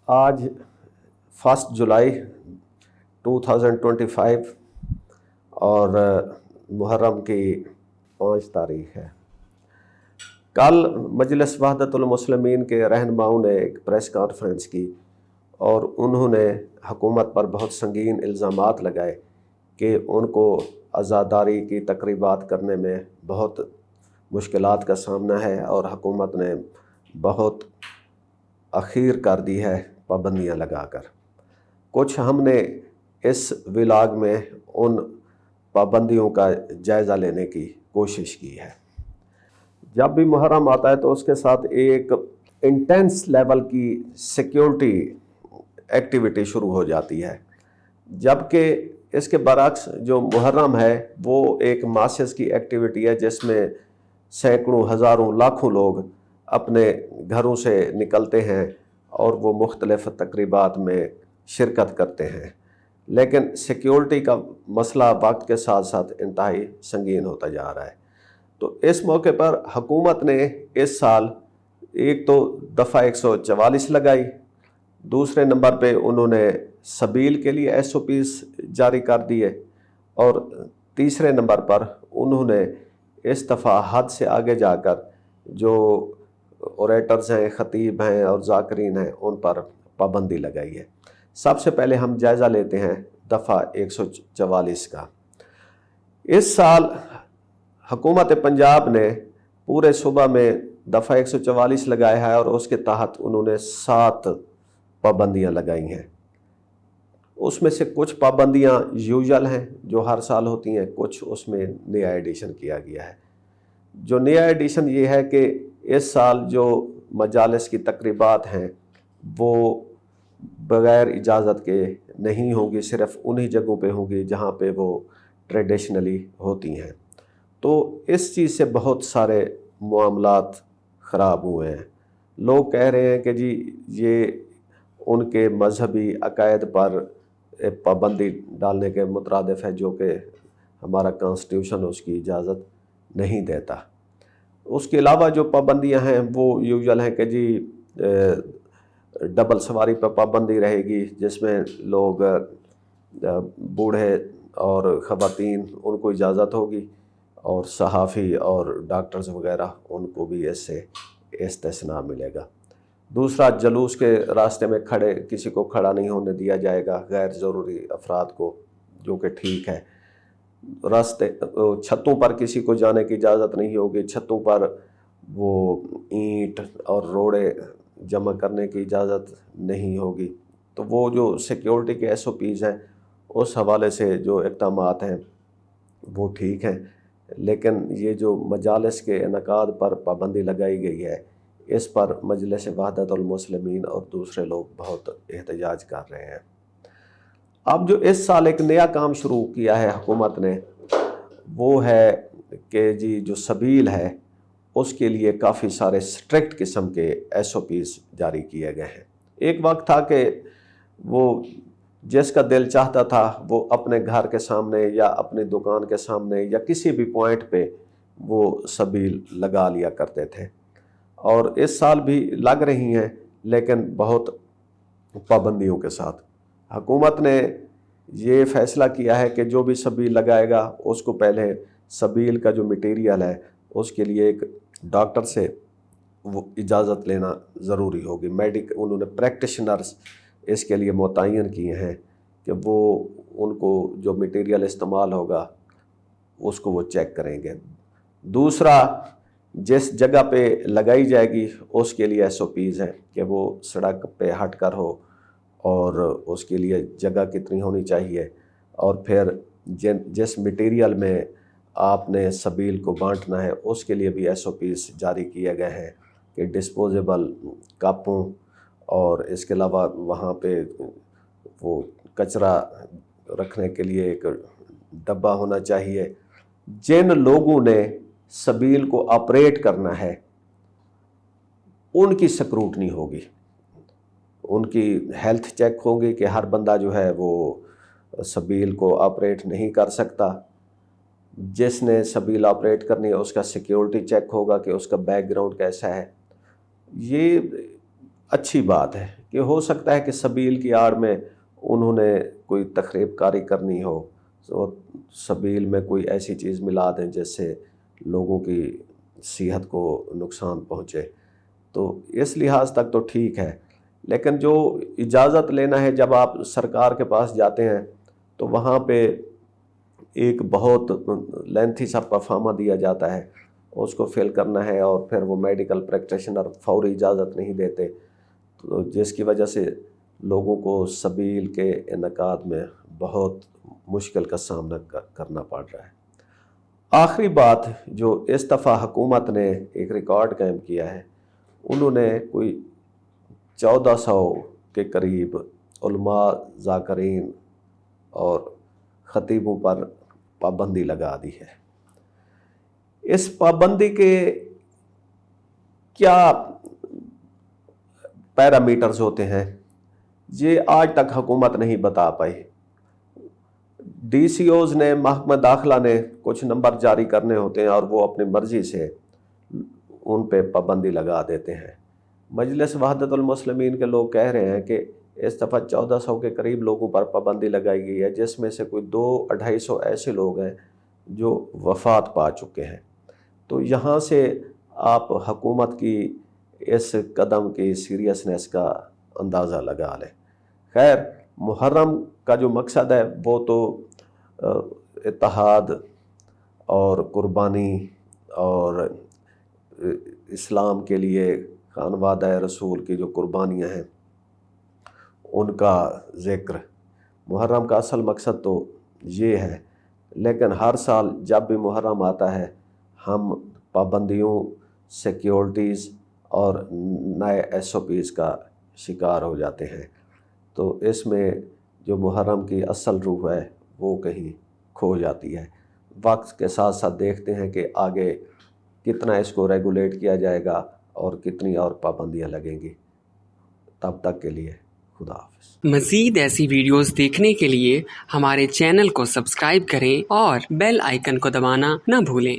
آج 1 جولائی 2025 اور محرم کی 5 تاریخ ہے۔ کل مجلس وحدت المسلمین کے رہنماؤں نے ایک پریس کانفرنس کی اور انہوں نے حکومت پر بہت سنگین الزامات لگائے کہ ان کو عزاداری کی تقریبات کرنے میں بہت مشکلات کا سامنا ہے اور حکومت نے بہت اخیر کر دی ہے پابندیاں لگا کر۔ کچھ ہم نے اس ولاگ میں ان پابندیوں کا جائزہ لینے کی کوشش کی ہے۔ جب بھی محرم آتا ہے تو اس کے ساتھ ایک انٹینس لیول کی سیکیورٹی ایکٹیویٹی شروع ہو جاتی ہے، جبکہ اس کے برعکس جو محرم ہے وہ ایک ماسز کی ایکٹیویٹی ہے جس میں سینکڑوں، ہزاروں، لاکھوں لوگ اپنے گھروں سے نکلتے ہیں اور وہ مختلف تقریبات میں شرکت کرتے ہیں، لیکن سیکیورٹی کا مسئلہ وقت کے ساتھ ساتھ انتہائی سنگین ہوتا جا رہا ہے۔ تو اس موقع پر حکومت نے اس سال ایک تو دفعہ 144 لگائی، دوسرے نمبر پہ انہوں نے سبیل کے لیے SOPs جاری کر دیے، اور تیسرے نمبر پر انہوں نے اس دفعہ حد سے آگے جا کر جو اوریٹرز ہیں، خطیب ہیں اور ذاکرین ہیں ان پر پابندی لگائی ہے۔ سب سے پہلے ہم جائزہ لیتے ہیں دفعہ 144 کا۔ اس سال حکومت پنجاب نے پورے صوبہ میں دفعہ 144 لگایا ہے اور اس کے تحت انہوں نے 7 پابندیاں لگائی ہیں۔ اس میں سے کچھ پابندیاں یوزل ہیں جو ہر سال ہوتی ہیں، کچھ اس میں نیا ایڈیشن کیا گیا ہے۔ جو نیا ایڈیشن یہ ہے کہ اس سال جو مجالس کی تقریبات ہیں وہ بغیر اجازت کے نہیں ہوں گی، صرف انہی جگہوں پہ ہوں گی جہاں پہ وہ ٹریڈیشنلی ہوتی ہیں۔ تو اس چیز سے بہت سارے معاملات خراب ہوئے ہیں۔ لوگ کہہ رہے ہیں کہ جی یہ ان کے مذہبی عقائد پر پابندی ڈالنے کے مترادف ہے، جو کہ ہمارا کانسٹیٹیوشن اس کی اجازت نہیں دیتا۔ اس کے علاوہ جو پابندیاں ہیں وہ یوزل ہیں کہ جی ڈبل سواری پر پابندی رہے گی، جس میں لوگ بوڑھے اور خواتین ان کو اجازت ہوگی، اور صحافی اور ڈاکٹرز وغیرہ ان کو بھی اس سے استثناء ملے گا۔ دوسرا، جلوس کے راستے میں کسی کو کھڑا نہیں ہونے دیا جائے گا، غیر ضروری افراد کو، جو کہ ٹھیک ہے۔ چھتوں پر کسی کو جانے کی اجازت نہیں ہوگی، چھتوں پر وہ اینٹ اور روڑے جمع کرنے کی اجازت نہیں ہوگی۔ تو وہ جو سیکیورٹی کے SOPs ہیں اس حوالے سے جو اقدامات ہیں وہ ٹھیک ہیں، لیکن یہ جو مجالس کے انعقاد پر پابندی لگائی گئی ہے اس پر مجلس وحدت المسلمین اور دوسرے لوگ بہت احتجاج کر رہے ہیں۔ اب جو اس سال ایک نیا کام شروع کیا ہے حکومت نے، وہ ہے کہ جی جو سبیل ہے اس کے لیے کافی سارے سٹرکٹ قسم کے SOPs جاری کیے گئے ہیں۔ ایک وقت تھا کہ وہ جس کا دل چاہتا تھا وہ اپنے گھر کے سامنے یا اپنی دکان کے سامنے یا کسی بھی پوائنٹ پہ وہ سبیل لگا لیا کرتے تھے، اور اس سال بھی لگ رہی ہیں لیکن بہت پابندیوں کے ساتھ۔ حکومت نے یہ فیصلہ کیا ہے کہ جو بھی سبیل لگائے گا اس کو پہلے سبیل کا جو مٹیریل ہے اس کے لیے ایک ڈاکٹر سے وہ اجازت لینا ضروری ہوگی۔ انہوں نے پریکٹیشنرز اس کے لیے متعین کیے ہیں کہ وہ ان کو جو مٹیریل استعمال ہوگا اس کو وہ چیک کریں گے۔ دوسرا، جس جگہ پہ لگائی جائے گی اس کے لیے SOPs ہیں کہ وہ سڑک پہ ہٹ کر ہو، اور اس کے لیے جگہ کتنی ہونی چاہیے، اور پھر جس مٹیریل میں آپ نے سبیل کو بانٹنا ہے اس کے لیے بھی SOPs جاری کیے گئے ہیں کہ ڈسپوزیبل کپوں، اور اس کے علاوہ وہاں پہ وہ کچرا رکھنے کے لیے ایک ڈبہ ہونا چاہیے۔ جن لوگوں نے سبیل کو آپریٹ کرنا ہے ان کی سکروٹنی ہوگی، ان کی ہیلتھ چیک ہوگی کہ ہر بندہ جو ہے وہ سبیل کو آپریٹ نہیں کر سکتا۔ جس نے سبیل آپریٹ کرنی ہے اس کا سیکیورٹی چیک ہوگا کہ اس کا بیک گراؤنڈ کیسا ہے۔ یہ اچھی بات ہے کہ ہو سکتا ہے کہ سبیل کی آڑ میں انہوں نے کوئی تخریب کاری کرنی ہو، تو سبیل میں کوئی ایسی چیز ملا دیں جس سے لوگوں کی صحت کو نقصان پہنچے، تو اس لحاظ تک تو ٹھیک ہے۔ لیکن جو اجازت لینا ہے، جب آپ سرکار کے پاس جاتے ہیں تو وہاں پہ ایک بہت لینتھی سا پرفارما دیا جاتا ہے، اس کو فل کرنا ہے، اور پھر وہ میڈیکل پریکٹیشنر فوری اجازت نہیں دیتے، تو جس کی وجہ سے لوگوں کو سبیل کے انعقاد میں بہت مشکل کا سامنا کرنا پڑ رہا ہے۔ آخری بات جو اس دفعہ حکومت نے ایک ریکارڈ قائم کیا ہے، انہوں نے کوئی 1400 کے قریب علماء، ذاکرین اور خطیبوں پر پابندی لگا دی ہے۔ اس پابندی کے کیا پیرامیٹرز ہوتے ہیں، یہ آج تک حکومت نہیں بتا پائی۔ ڈی سی اوز نے، محکمہ داخلہ نے کچھ نمبر جاری کرنے ہوتے ہیں اور وہ اپنی مرضی سے ان پہ پابندی لگا دیتے ہیں۔ مجلس وحدت المسلمین کے لوگ کہہ رہے ہیں کہ اس دفعہ 1400 کے قریب لوگوں پر پابندی لگائی گئی ہے، جس میں سے کوئی 200-250 ایسے لوگ ہیں جو وفات پا چکے ہیں۔ تو یہاں سے آپ حکومت کی اس قدم کی سیریسنس کا اندازہ لگا لیں۔ خیر، محرم کا جو مقصد ہے وہ تو اتحاد اور قربانی اور اسلام کے لیے خانوادہ رسول کی جو قربانیاں ہیں ان کا ذکر، محرم کا اصل مقصد تو یہ ہے۔ لیکن ہر سال جب بھی محرم آتا ہے ہم پابندیوں، سیکیورٹیز اور نئے SOPs کا شکار ہو جاتے ہیں، تو اس میں جو محرم کی اصل روح ہے وہ کہیں کھو جاتی ہے۔ وقت کے ساتھ ساتھ دیکھتے ہیں کہ آگے کتنا اس کو ریگولیٹ کیا جائے گا اور کتنی اور پابندیاں لگیں گی۔ تب تک کے لیے خدا حافظ۔ مزید ایسی ویڈیوز دیکھنے کے لیے ہمارے چینل کو سبسکرائب کریں اور بیل آئیکن کو دبانا نہ بھولیں۔